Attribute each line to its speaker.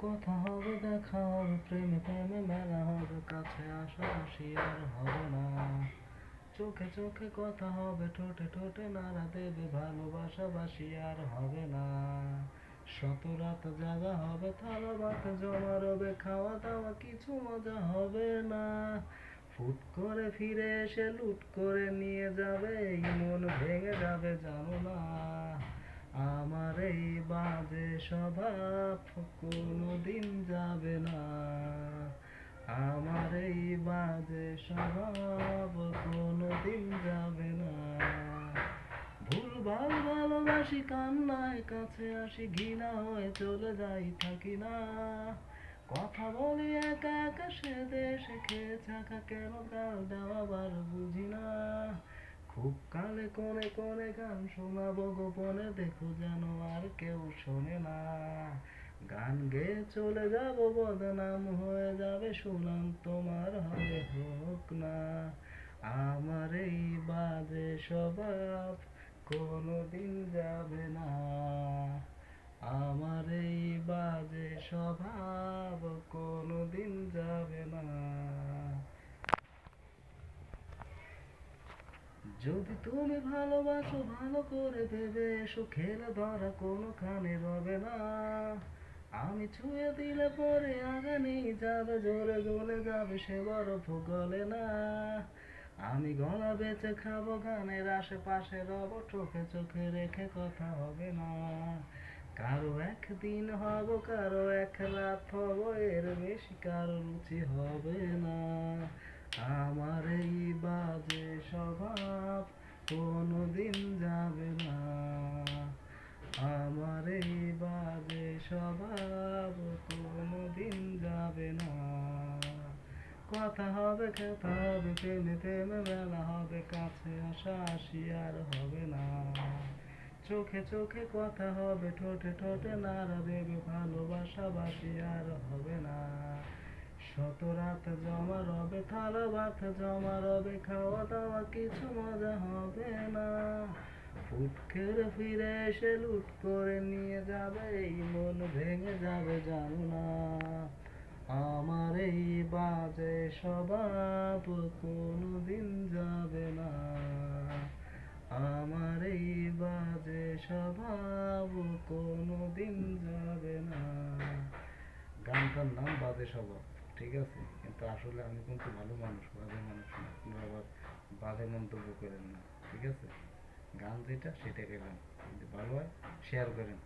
Speaker 1: কথা হবে, দেখা হবে, প্রেমে প্রেমে মেলা হবে, কাছে আসা আসি আর হবে না। চোখে চোখে কথা হবে, ঠোঁটে ঠোঁটে নাড়া দেবে, ভালোবাসা বাসি আর হবে না। শত রাত জাগা হবে, থালা ভাত জমা রবে, খাওয়া দাওয়া কিছু মজা হবে না। ফুট করে ফিরে এসে লুট করে নিয়ে যাবে, এই মন ভেঙে যাবে জানো না। আমার এই বাজে স্বভাব কোনোদিন যাবে না। আমার এই বাজে স্বভাব কোনোদিন যাবে না। ভুলভাল ভালোবাসি, কান্নায় কাছে আসি, ঘৃণা হয়ে চলে যাই, থাকি না। কথা বলি একা একা, সে দেশে খেয়ে থাকা, কেন কাল দেওয়া আবার বুঝি না। খুব কালে কোণে কোণে গান শোনাবো গোপনে, দেখো যেন আর কেউ শোনে না। গান গেয়ে চলে যাব, বদনাম হয়ে যাবে, সুনাম তোমার হবে হোক না। আমার এই বাজে স্বভাব কোনোদিন যাবে না। আমার এই বাজে স্বভাব কোনোদিন যাবে না। যদি তুমি ভালোবাসো, ভালো করে ভেবে এসো, খেলে ধরা কোনোখানে রবে না। আমি ছুঁয়ে দিলে পরে আগানি যাবে, জোরে গলে যাবে, সে বরফ গলে না। আমি গলা বেঁচে খাবো, গানের আশেপাশে রব, চোখে চোখে রেখে কথা হবে না। কারো একদিন হব, কারো এক রাত হব, এর বেশি কারো রুচি হবে না। আমার এই বাজে স্বভাব কোনোদিন যাবে না। আমার এই বাজে স্বভাব কোনোদিন যাবে না। কথা হবে, খেতে হবে, প্রেমে প্রেমে মেলা হবে, কাছে আসা আসি আর হবে না। চোখে চোখে কথা হবে, ঠোঁটে ঠোঁটে নাড়া দেবে, ভালোবাসা বাসি আর হবে না। শত রাত জমা রবে, থালা ভাত জমা রবে, খাওয়া দাওয়া কিছু মজা হবে না। ফুট করে ফিরে এসে লুট করে নিয়ে যাবে, এই মন ভেঙে যাবে জানো না। আমার এই বাজে স্বভাব কোনোদিন যাবে না। আমার এই বাজে স্বভাব কোনোদিন যাবে না। গানটার নাম বাজে স্বভাব, ঠিক আছে, কিন্তু আসলে আমি কিন্তু ভালো মানুষ, বাজে মানুষ না, আপনারা আবার বাজে মন্তব্য করেন না, ঠিক আছে। গান যেটা সেটা গেলাম, যদি ভালো হয় শেয়ার করেন।